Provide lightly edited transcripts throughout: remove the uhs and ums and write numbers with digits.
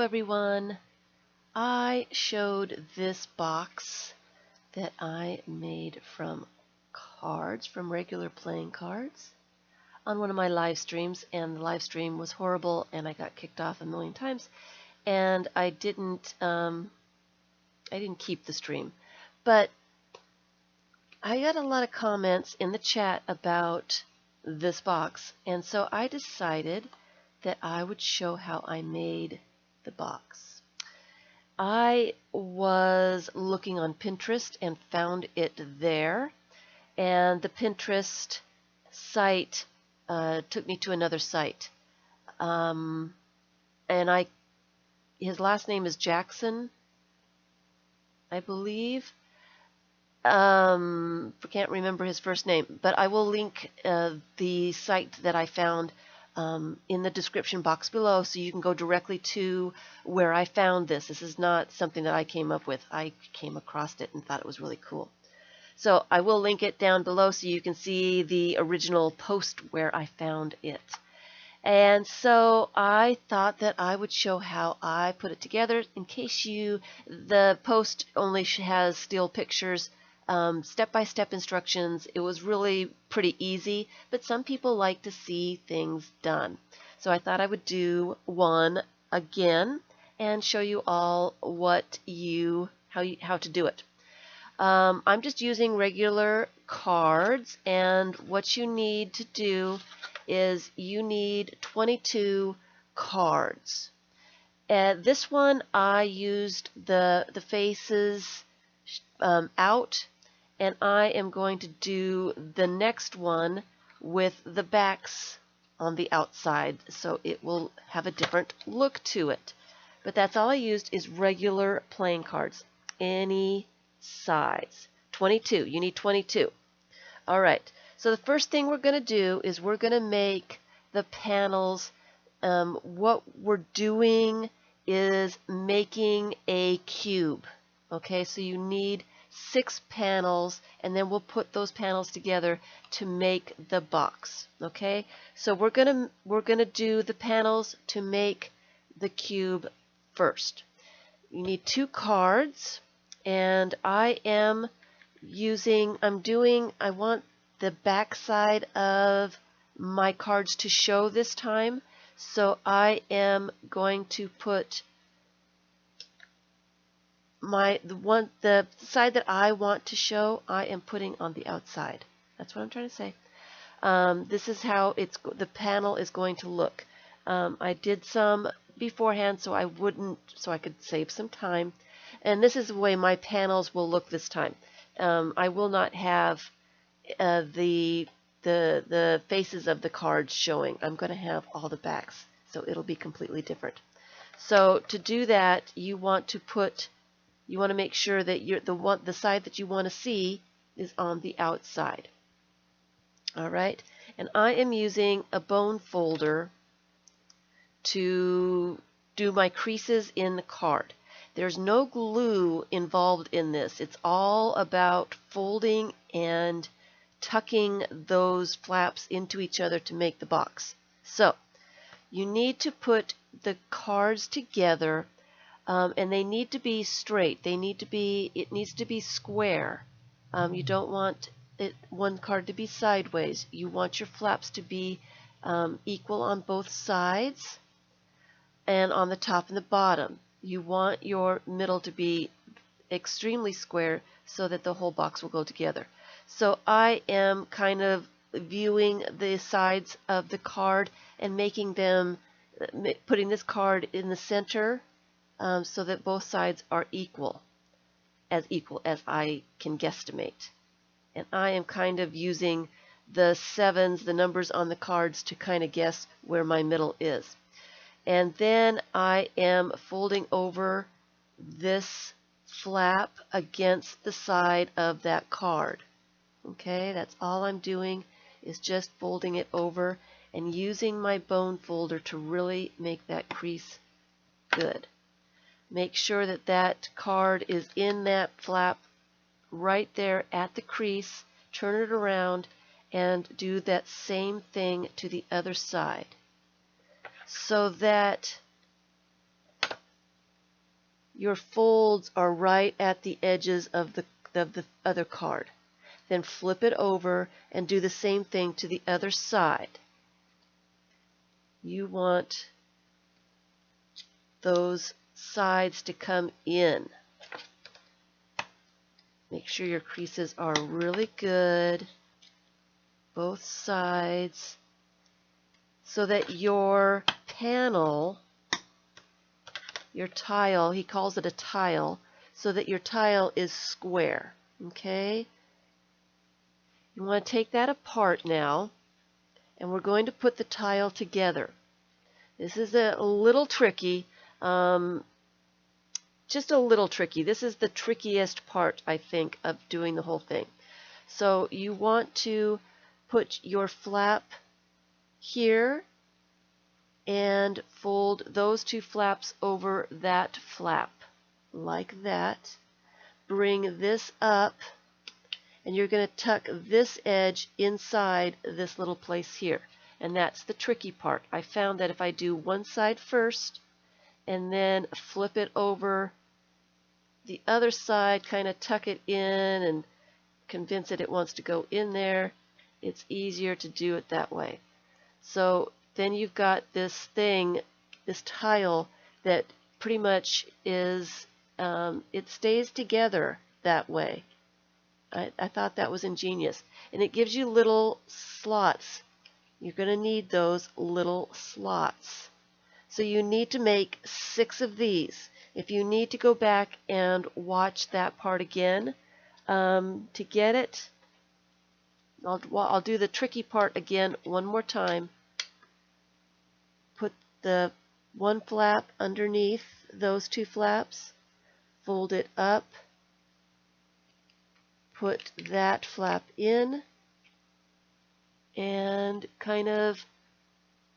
everyone. I showed this box that I made from cards, from regular playing cards, on one of my live streams, and the live stream was horrible and I got kicked off a million times, and I didn't keep the stream. But I got a lot of comments in the chat about this box, and so I decided that I would show how I made the box. I was looking on Pinterest and found it there, and the Pinterest site took me to another site, and his last name is Jackson, I believe. Can't remember his first name, but I will link the site that I found in the description box below, so you can go directly to where I found this. This is not something that I came up with. I came across it and thought it was really cool. So I will link it down below so you can see the original post where I found it. And so I thought that I would show how I put it together. In case the post only has still pictures, step-by-step instructions. It was really pretty easy, but some people like to see things done. So I thought I would do one again and show you all how to do it. I'm just using regular cards, and what you need to do is you need 22 cards. This one I used the faces out, and I am going to do the next one with the backs on the outside, so it will have a different look to it. But that's all I used is regular playing cards, any size. 22. You need 22. All right. So the first thing we're going to do is we're going to make the panels. What we're doing is making a cube. Okay, so you need 6 panels, and then we'll put those panels together to make the box. Okay, so we're gonna do the panels to make the cube first. You need 2 cards, and I want the back side of my cards to show this time, so I am going to put the side that I want to show, I am putting on the outside. That's what I'm trying to say. This is how the panel is going to look. I did some beforehand so I could save some time. And this is the way my panels will look this time. I will not have the faces of the cards showing. I'm going to have all the backs, so it'll be completely different. So to do that, you want to make sure that the side that you want to see is on the outside. All right, and I am using a bone folder to do my creases in the card. There's no glue involved in this. It's all about folding and tucking those flaps into each other to make the box. So you need to put the cards together. And they need to be straight. It needs to be square. You don't want one card to be sideways. You want your flaps to be equal on both sides and on the top and the bottom. You want your middle to be extremely square so that the whole box will go together. So I am kind of viewing the sides of the card and putting this card in the center, so that both sides are equal as I can guesstimate. And I am kind of using the 7s, the numbers on the cards, to kind of guess where my middle is. And then I am folding over this flap against the side of that card. Okay, that's all I'm doing, is just folding it over and using my bone folder to really make that crease good. Make sure that card is in that flap right there at the crease. Turn it around and do that same thing to the other side, so that your folds are right at the edges of the other card. Then flip it over and do the same thing to the other side. You want those sides to come in. Make sure your creases are really good, both sides, so that your panel, your tile, he calls it a tile, so that your tile is square. Okay? You want to take that apart now, and we're going to put the tile together. This is a little tricky, just a little tricky. This is the trickiest part, I think, of doing the whole thing. So you want to put your flap here and fold those two flaps over that flap, like that. Bring this up, and you're going to tuck this edge inside this little place here. And that's the tricky part. I found that if I do one side first and then flip it over the other side, kind of tuck it in and convince it wants to go in there, it's easier to do it that way. So then you've got this thing, this tile that pretty much is, it stays together that way. I thought that was ingenious. And it gives you little slots. You're going to need those little slots. So you need to make 6 of these. If you need to go back and watch that part again to get it, I'll do the tricky part again one more time. Put the one flap underneath those two flaps, fold it up, put that flap in, and kind of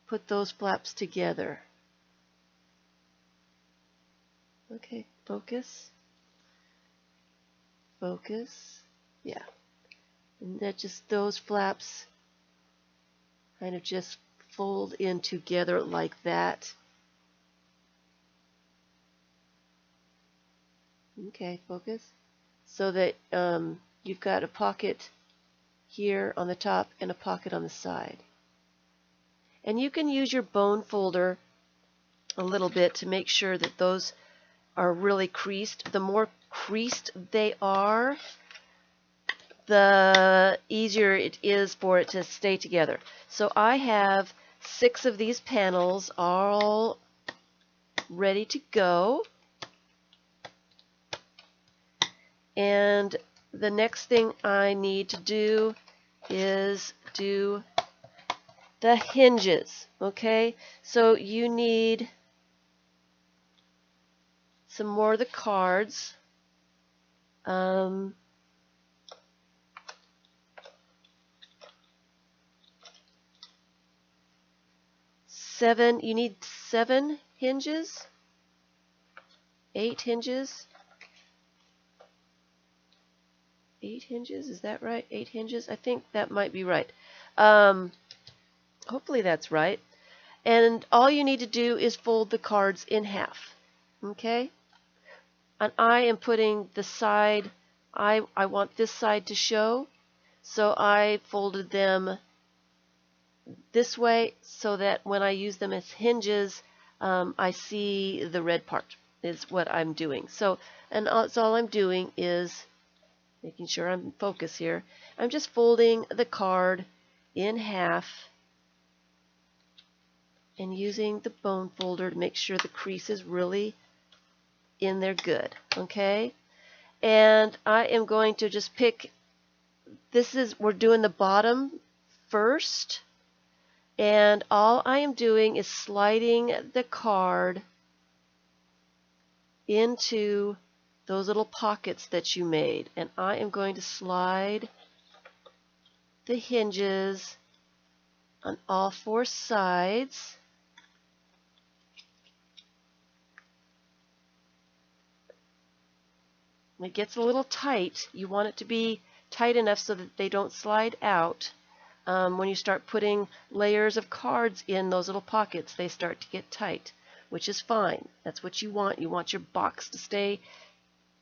put those flaps together. Okay, focus. Focus. Yeah. And that just, those flaps kind of just fold in together like that. Okay, focus. So that you've got a pocket here on the top and a pocket on the side. And you can use your bone folder a little bit to make sure that those are really creased. The more creased they are, the easier it is for it to stay together. So I have 6 of these panels all ready to go. And the next thing I need to do is do the hinges. Okay, so you need some more of the cards. You need 7 hinges, 8 hinges. 8 hinges, is that right? 8 hinges? I think that might be right. Hopefully that's right. And all you need to do is fold the cards in half. Okay? And I am putting the side, I want this side to show, so I folded them this way so that when I use them as hinges, I see the red part is what I'm doing. So, and all I'm doing is making sure I'm in focus here. I'm just folding the card in half and using the bone folder to make sure the crease is really in there good. Okay? And I am going to just pick, we're doing the bottom first. And all I am doing is sliding the card into those little pockets that you made. And I am going to slide the hinges on all 4 sides. When it gets a little tight, you want it to be tight enough so that they don't slide out. When you start putting layers of cards in those little pockets, they start to get tight. which is fine. That's what you want. You want your box to stay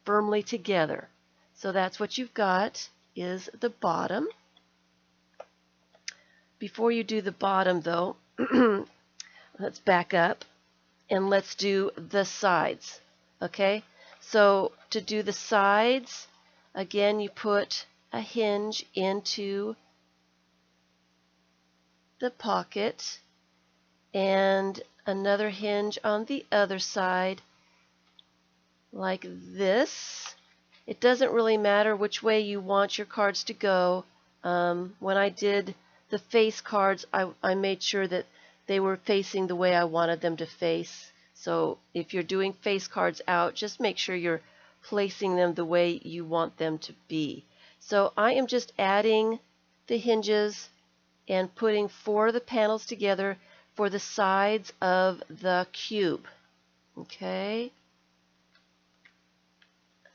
firmly together. So that's what you've got is the bottom. Before you do the bottom though, let's back up and let's do the sides. Okay, so to do the sides, again you put a hinge into the pocket and another hinge on the other side like this. It doesn't really matter which way you want your cards to go. When I did the face cards, I made sure that they were facing the way I wanted them to face. So if you're doing face cards out, just make sure you're placing them the way you want them to be. So I am just adding the hinges and putting 4 of the panels together for the sides of the cube. Okay.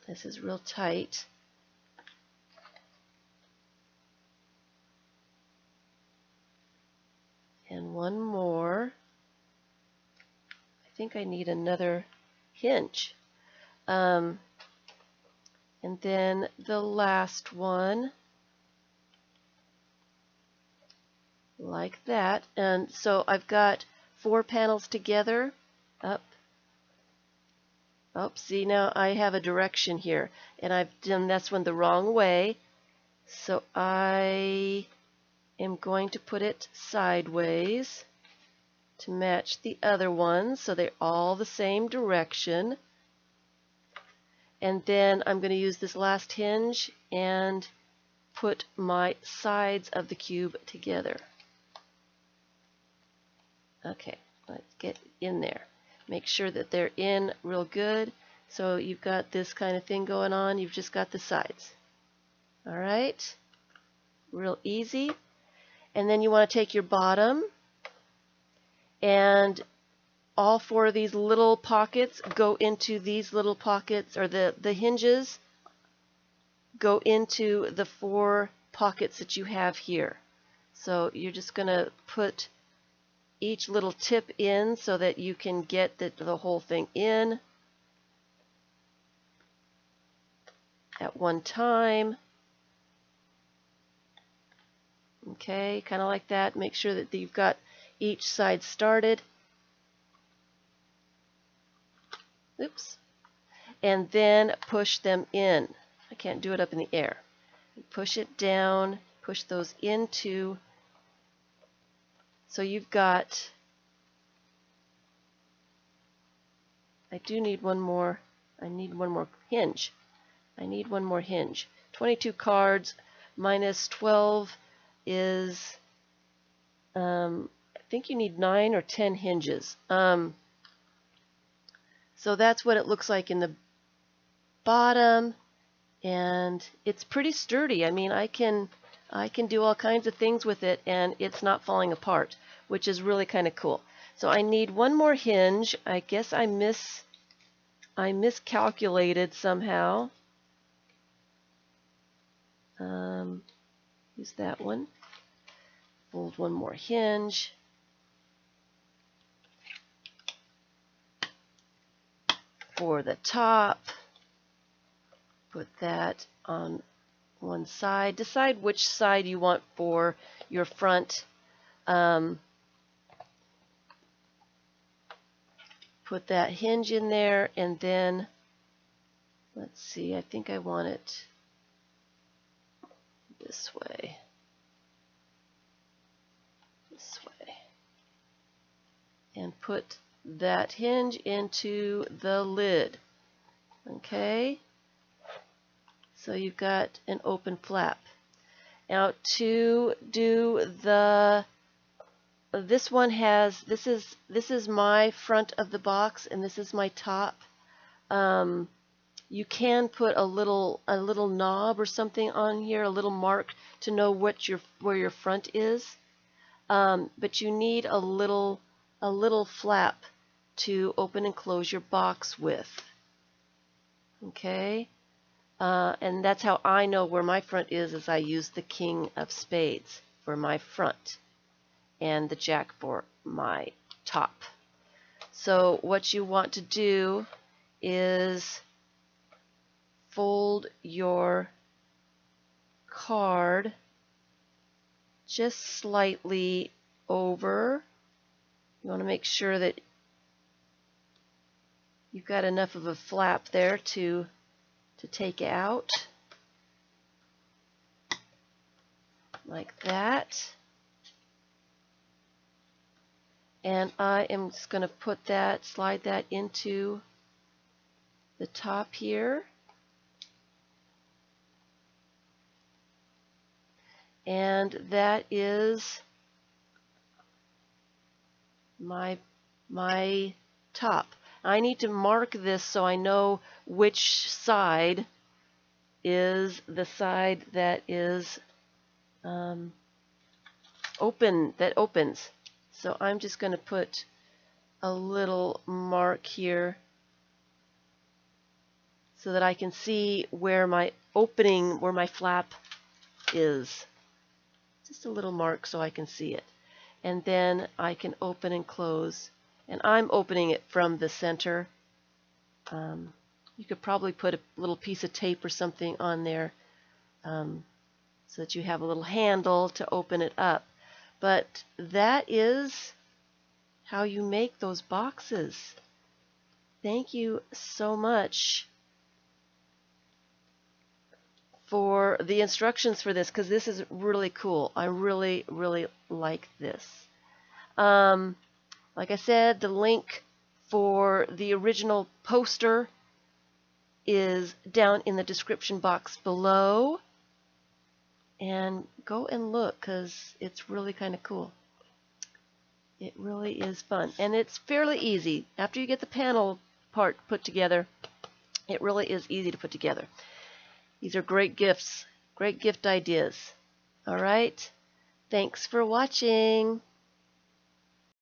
This is real tight. And one more. I think I need another hinge. And then the last one, like that. And so I've got 4 panels together, up. Oh, see, now I have a direction here, and I've done this one the wrong way. So I am going to put it sideways to match the other ones, so they're all the same direction. And then I'm going to use this last hinge and put my sides of the cube together. Okay, let's get in there. Make sure that they're in real good. So you've got this kind of thing going on. You've just got the sides. All right, real easy. And then you want to take your bottom, and all 4 of these little pockets go into these little pockets, or the hinges go into the 4 pockets that you have here. So you're just going to put each little tip in so that you can get the whole thing in at one time. Okay, kind of like that. Make sure that you've got each side started. Oops. And then push them in. I can't do it up in the air. Push it down, push those into. So you've got, I do need one more, I need one more hinge. I need one more hinge. 22 cards minus 12 is, I think you need 9 or 10 hinges. So that's what it looks like in the bottom, and it's pretty sturdy. I mean, I can do all kinds of things with it, and it's not falling apart, which is really kind of cool. So I need one more hinge. I guess I miscalculated somehow. Use that one. Fold one more hinge. For the top, put that on one side. Decide which side you want for your front. Put that hinge in there, and then let's see, I think I want it this way. This way. And put that hinge into the lid. Okay? So you've got an open flap. Now to do this one has, this is my front of the box, and this is my top. You can put a little knob or something on here, a little mark to know where your front is. But you need a little flap to open and close your box with. Okay? And that's how I know where my front is I use the King of Spades for my front and the Jack for my top. So what you want to do is fold your card just slightly over. You want to make sure that you've got enough of a flap there to take out, like that. And I am just going to put that, slide that into the top here. And that is my top. I need to mark this so I know which side is the side that is opens. So I'm just going to put a little mark here so that I can see where my opening, where my flap is. Just a little mark so I can see it. And then I can open and close. And I'm opening it from the center. You could probably put a little piece of tape or something on there so that you have a little handle to open it up. But that is how you make those boxes. Thank you so much for the instructions for this, because this is really cool. I really, really like this. Like I said, the link for the original poster is down in the description box below. And go and look, because it's really kind of cool. It really is fun. And it's fairly easy. After you get the panel part put together, it really is easy to put together. These are great gifts, great gift ideas. All right. Thanks for watching.